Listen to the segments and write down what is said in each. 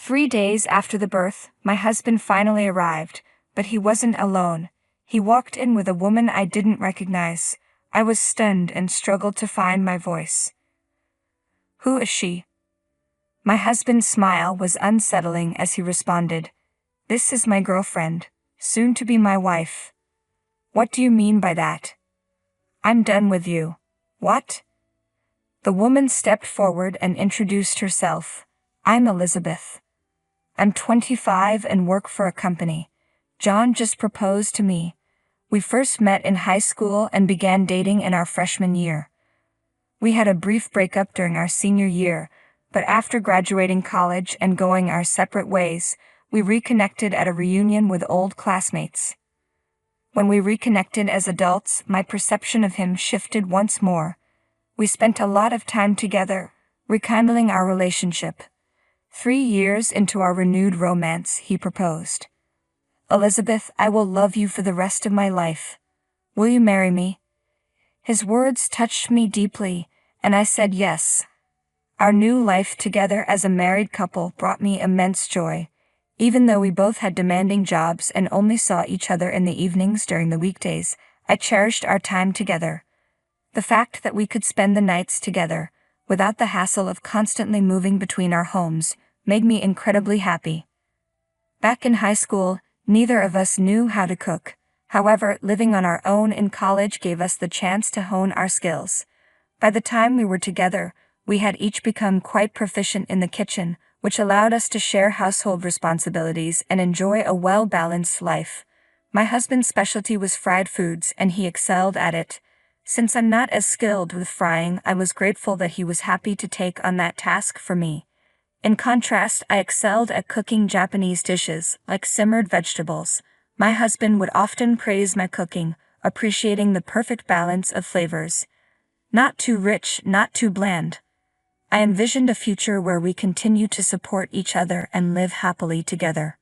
3 days after the birth, my husband finally arrived, but he wasn't alone. He walked in with a woman I didn't recognize. I was stunned and struggled to find my voice. "Who is she?" My husband's smile was unsettling as he responded, "This is my girlfriend, soon to be my wife." "What do you mean by that?" "I'm done with you." "What?" The woman stepped forward and introduced herself. "I'm Elizabeth. I'm 25 and work for a company. John just proposed to me. We first met in high school and began dating in our freshman year. We had a brief breakup during our senior year, but after graduating college and going our separate ways, we reconnected at a reunion with old classmates. When we reconnected as adults, my perception of him shifted once more. We spent a lot of time together, rekindling our relationship. 3 years into our renewed romance, he proposed. "Elizabeth, I will love you for the rest of my life. Will you marry me?" His words touched me deeply, and I said yes. Our new life together as a married couple brought me immense joy. Even though we both had demanding jobs and only saw each other in the evenings during the weekdays, I cherished our time together. The fact that we could spend the nights together, without the hassle of constantly moving between our homes, made me incredibly happy. Back in high school, neither of us knew how to cook. However, living on our own in college gave us the chance to hone our skills. By the time we were together, we had each become quite proficient in the kitchen, which allowed us to share household responsibilities and enjoy a well-balanced life. My husband's specialty was fried foods, and he excelled at it. Since I'm not as skilled with frying, I was grateful that he was happy to take on that task for me. In contrast, I excelled at cooking Japanese dishes, like simmered vegetables. My husband would often praise my cooking, appreciating the perfect balance of flavors. Not too rich, not too bland. I envisioned a future where we continue to support each other and live happily together.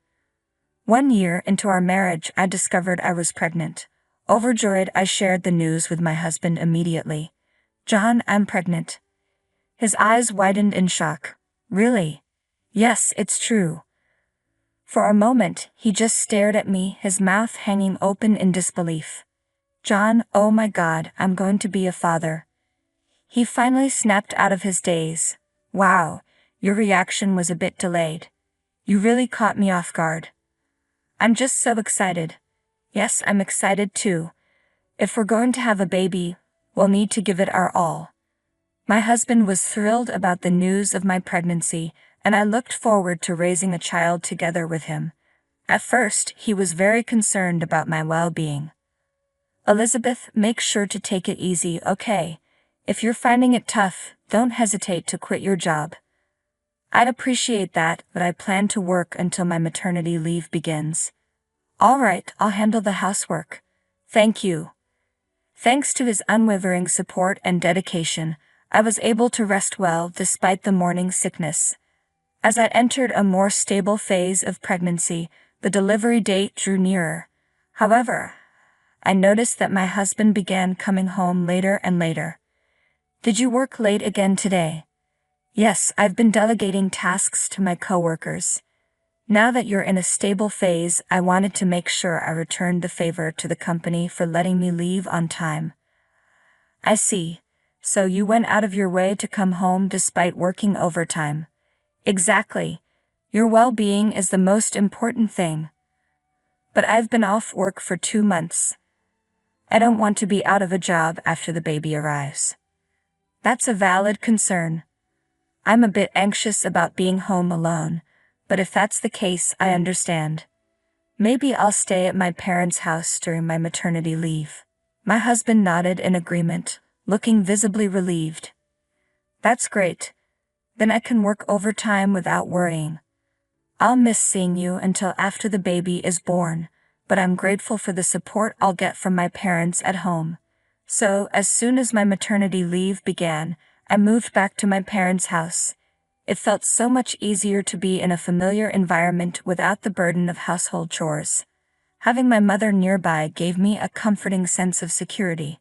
1 year into our marriage, I discovered I was pregnant. Overjoyed, I shared the news with my husband immediately. "John, I'm pregnant." His eyes widened in shock. "Really?" "Yes, it's true." For a moment, he just stared at me, his mouth hanging open in disbelief. "John, oh my God, I'm going to be a father." He finally snapped out of his daze. "Wow, your reaction was a bit delayed. You really caught me off guard." "I'm just so excited." "Yes, I'm excited too. If we're going to have a baby, we'll need to give it our all." My husband was thrilled about the news of my pregnancy, and I looked forward to raising a child together with him. At first, he was very concerned about my well-being. "Elizabeth, make sure to take it easy, okay? If you're finding it tough, don't hesitate to quit your job." "I'd appreciate that, but I plan to work until my maternity leave begins." "All right, I'll handle the housework." "Thank you." Thanks to his unwavering support and dedication, I was able to rest well despite the morning sickness. As I entered a more stable phase of pregnancy, the delivery date drew nearer. However, I noticed that my husband began coming home later and later. "Did you work late again today?" "Yes, I've been delegating tasks to my coworkers. Now that you're in a stable phase, I wanted to make sure I returned the favor to the company for letting me leave on time." "I see. So you went out of your way to come home despite working overtime." "Exactly. Your well-being is the most important thing." "But I've been off work for 2 months. I don't want to be out of a job after the baby arrives." "That's a valid concern. I'm a bit anxious about being home alone, but if that's the case, I understand. Maybe I'll stay at my parents' house during my maternity leave." My husband nodded in agreement, looking visibly relieved. "That's great. Then I can work overtime without worrying. I'll miss seeing you until after the baby is born, but I'm grateful for the support I'll get from my parents at home." So, as soon as my maternity leave began, I moved back to my parents' house. It felt so much easier to be in a familiar environment without the burden of household chores. Having my mother nearby gave me a comforting sense of security.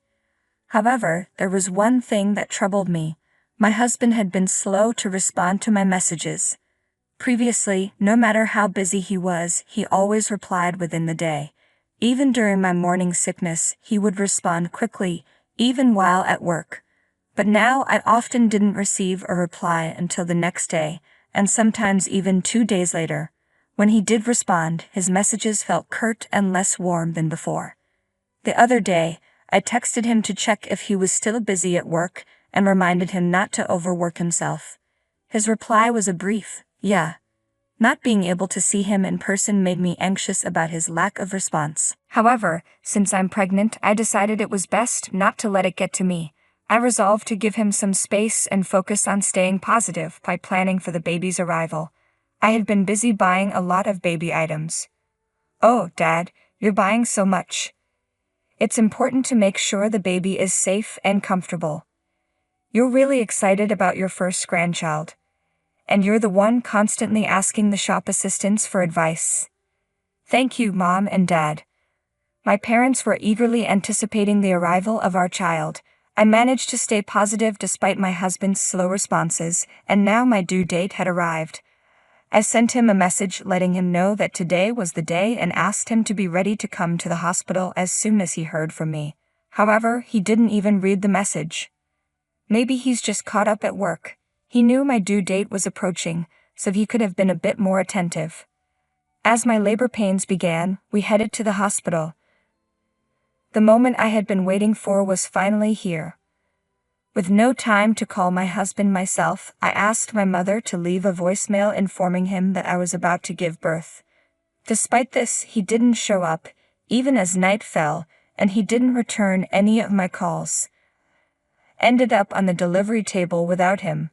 However, there was one thing that troubled me. My husband had been slow to respond to my messages. Previously, no matter how busy he was, he always replied within the day. Even during my morning sickness, he would respond quickly, even while at work. But now I often didn't receive a reply until the next day, and sometimes even 2 days later. When he did respond, his messages felt curt and less warm than before. The other day, I texted him to check if he was still busy at work and reminded him not to overwork himself. His reply was a brief, "Yeah." Not being able to see him in person made me anxious about his lack of response. However, since I'm pregnant, I decided it was best not to let it get to me. I resolved to give him some space and focus on staying positive by planning for the baby's arrival. I had been busy buying a lot of baby items. "Oh, Dad, you're buying so much. It's important to make sure the baby is safe and comfortable. You're really excited about your first grandchild. And you're the one constantly asking the shop assistants for advice." "Thank you, Mom and Dad." My parents were eagerly anticipating the arrival of our child. I managed to stay positive despite my husband's slow responses, and now my due date had arrived. I sent him a message letting him know that today was the day and asked him to be ready to come to the hospital as soon as he heard from me. However, he didn't even read the message. Maybe he's just caught up at work. He knew my due date was approaching, so he could have been a bit more attentive. As my labor pains began, we headed to the hospital. The moment I had been waiting for was finally here. With no time to call my husband myself, I asked my mother to leave a voicemail informing him that I was about to give birth. Despite this, he didn't show up, even as night fell, and he didn't return any of my calls. Ended up on the delivery table without him.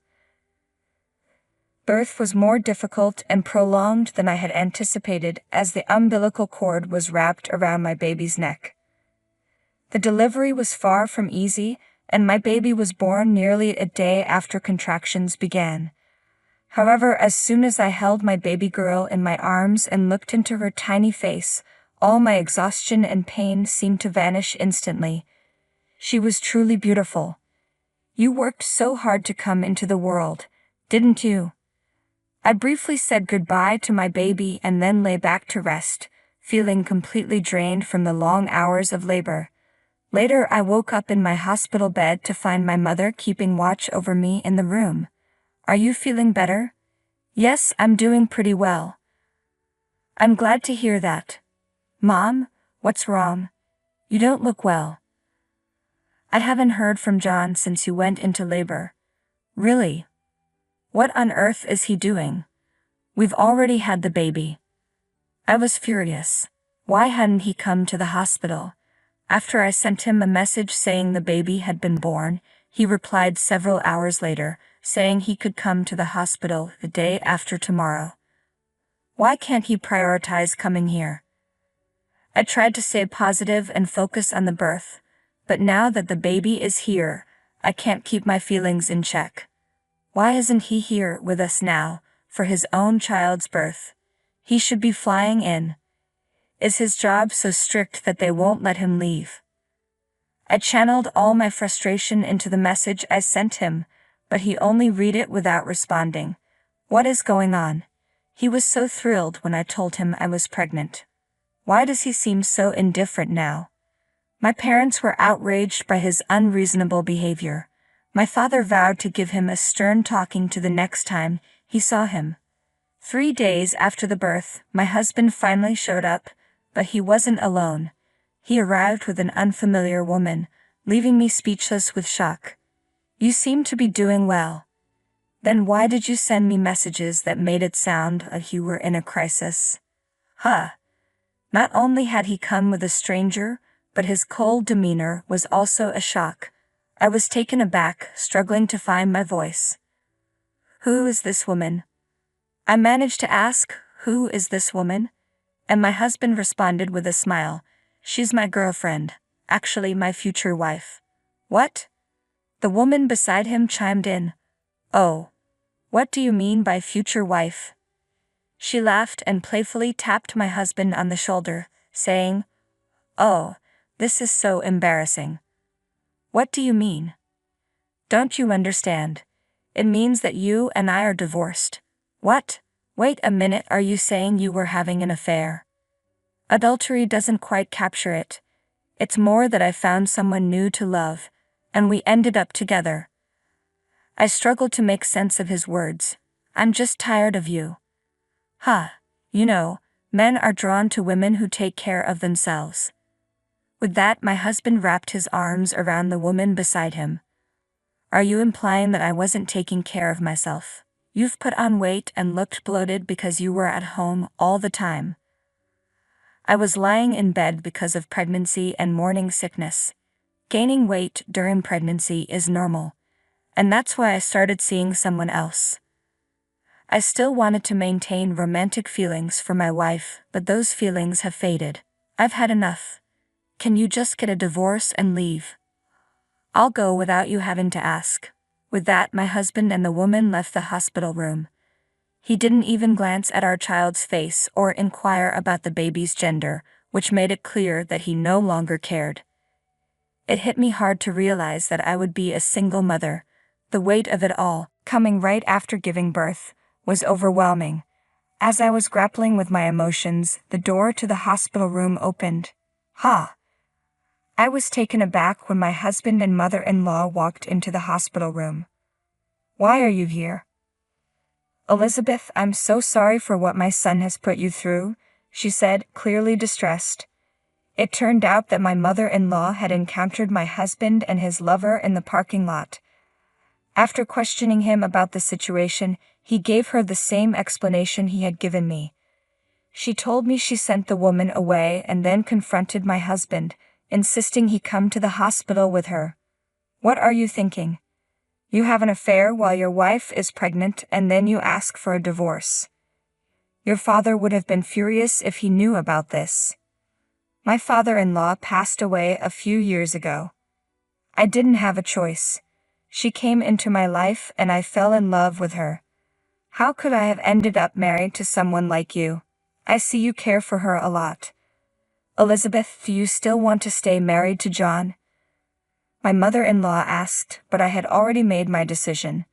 Birth was more difficult and prolonged than I had anticipated as the umbilical cord was wrapped around my baby's neck. The delivery was far from easy, and my baby was born nearly a day after contractions began. However, as soon as I held my baby girl in my arms and looked into her tiny face, all my exhaustion and pain seemed to vanish instantly. She was truly beautiful. "You worked so hard to come into the world, didn't you?" I briefly said goodbye to my baby and then lay back to rest, feeling completely drained from the long hours of labor. Later, I woke up in my hospital bed to find my mother keeping watch over me in the room. "Are you feeling better?" "Yes, I'm doing pretty well." "I'm glad to hear that." "Mom, what's wrong? You don't look well." "I haven't heard from John since you went into labor." "Really? What on earth is he doing? We've already had the baby." I was furious. Why hadn't he come to the hospital? After I sent him a message saying the baby had been born, he replied several hours later, saying he could come to the hospital the day after tomorrow. Why can't he prioritize coming here? I tried to stay positive and focus on the birth, but now that the baby is here, I can't keep my feelings in check. Why isn't he here with us now, for his own child's birth? He should be flying in. Is his job so strict that they won't let him leave? I channeled all my frustration into the message I sent him, but he only read it without responding. What is going on? He was so thrilled when I told him I was pregnant. Why does he seem so indifferent now? My parents were outraged by his unreasonable behavior. My father vowed to give him a stern talking to the next time he saw him. 3 days after the birth, my husband finally showed up, but he wasn't alone. He arrived with an unfamiliar woman, leaving me speechless with shock. "You seem to be doing well. Then why did you send me messages that made it sound like you were in a crisis?" Not only had he come with a stranger, but his cold demeanor was also a shock. I was taken aback, struggling to find my voice. "Who is this woman?" I managed to ask, "Who is this woman?" And my husband responded with a smile. "She's my girlfriend, actually my future wife." "What?" The woman beside him chimed in. "Oh, what do you mean by future wife?" She laughed and playfully tapped my husband on the shoulder, saying, "Oh, this is so embarrassing." "What do you mean?" "Don't you understand? It means that you and I are divorced." "What? Wait a minute, are you saying you were having an affair? Adultery doesn't quite capture it. It's more that I found someone new to love, and we ended up together. I struggled to make sense of his words. I'm just tired of you. Huh, you know, men are drawn to women who take care of themselves. With that, my husband wrapped his arms around the woman beside him. Are you implying that I wasn't taking care of myself? You've put on weight and looked bloated because you were at home all the time. I was lying in bed because of pregnancy and morning sickness. Gaining weight during pregnancy is normal, and that's why I started seeing someone else. I still wanted to maintain romantic feelings for my wife, but those feelings have faded. I've had enough. Can you just get a divorce and leave? I'll go without you having to ask. With that, my husband and the woman left the hospital room. He didn't even glance at our child's face or inquire about the baby's gender, which made it clear that he no longer cared. It hit me hard to realize that I would be a single mother. The weight of it all, coming right after giving birth, was overwhelming. As I was grappling with my emotions, the door to the hospital room opened. I was taken aback when my husband and mother-in-law walked into the hospital room. Why are you here? Elizabeth, I'm so sorry for what my son has put you through, she said, clearly distressed. It turned out that my mother-in-law had encountered my husband and his lover in the parking lot. After questioning him about the situation, he gave her the same explanation he had given me. She told me she sent the woman away and then confronted my husband, insisting he come to the hospital with her. What are you thinking? You have an affair while your wife is pregnant and then you ask for a divorce. Your father would have been furious if he knew about this. My father-in-law passed away a few years ago. I didn't have a choice. She came into my life and I fell in love with her. How could I have ended up married to someone like you? I see you care for her a lot. Elizabeth, do you still want to stay married to John? My mother-in-law asked, but I had already made my decision.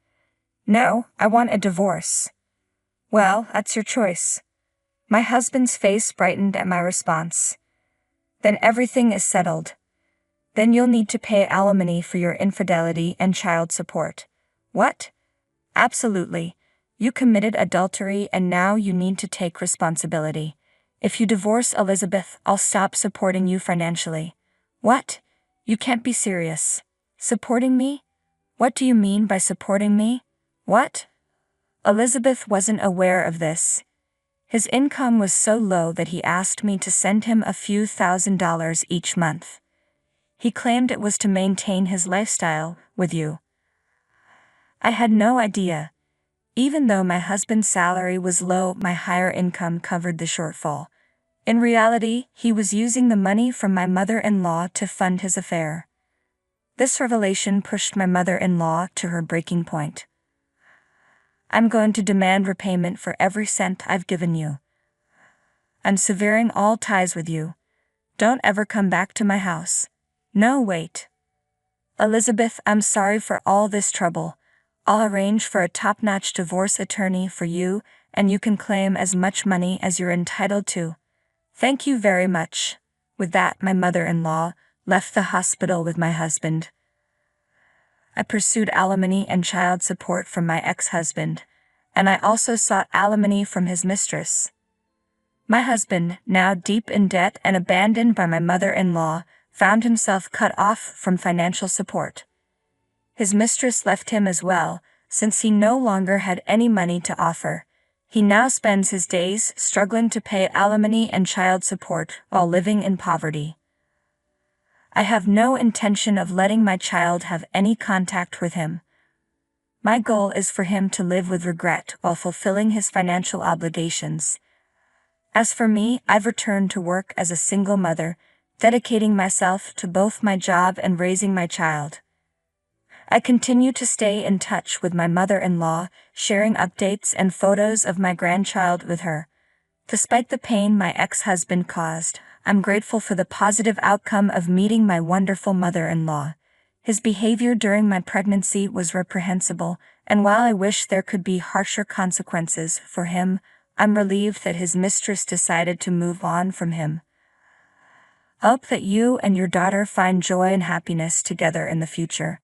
No, I want a divorce. Well, that's your choice. My husband's face brightened at my response. Then everything is settled. Then you'll need to pay alimony for your infidelity and child support. What? Absolutely. You committed adultery and now you need to take responsibility. If you divorce Elizabeth, I'll stop supporting you financially. What? You can't be serious. Supporting me? What do you mean by supporting me? What? Elizabeth wasn't aware of this. His income was so low that he asked me to send him a few $1,000s each month. He claimed it was to maintain his lifestyle with you. I had no idea. Even though my husband's salary was low, my higher income covered the shortfall. In reality, he was using the money from my mother-in-law to fund his affair. This revelation pushed my mother-in-law to her breaking point. I'm going to demand repayment for every cent I've given you. I'm severing all ties with you. Don't ever come back to my house. No, wait. Elizabeth, I'm sorry for all this trouble. I'll arrange for a top-notch divorce attorney for you, and you can claim as much money as you're entitled to. Thank you very much. With that, my mother-in-law left the hospital with my husband. I pursued alimony and child support from my ex-husband, and I also sought alimony from his mistress. My husband, now deep in debt and abandoned by my mother-in-law, found himself cut off from financial support. His mistress left him as well, since he no longer had any money to offer. He now spends his days struggling to pay alimony and child support while living in poverty. I have no intention of letting my child have any contact with him. My goal is for him to live with regret while fulfilling his financial obligations. As for me, I've returned to work as a single mother, dedicating myself to both my job and raising my child. I continue to stay in touch with my mother-in-law, sharing updates and photos of my grandchild with her. Despite the pain my ex-husband caused, I'm grateful for the positive outcome of meeting my wonderful mother-in-law. His behavior during my pregnancy was reprehensible, And while I wish there could be harsher consequences for him, I'm relieved that his mistress decided to move on from him. I hope that you and your daughter find joy and happiness together in the future.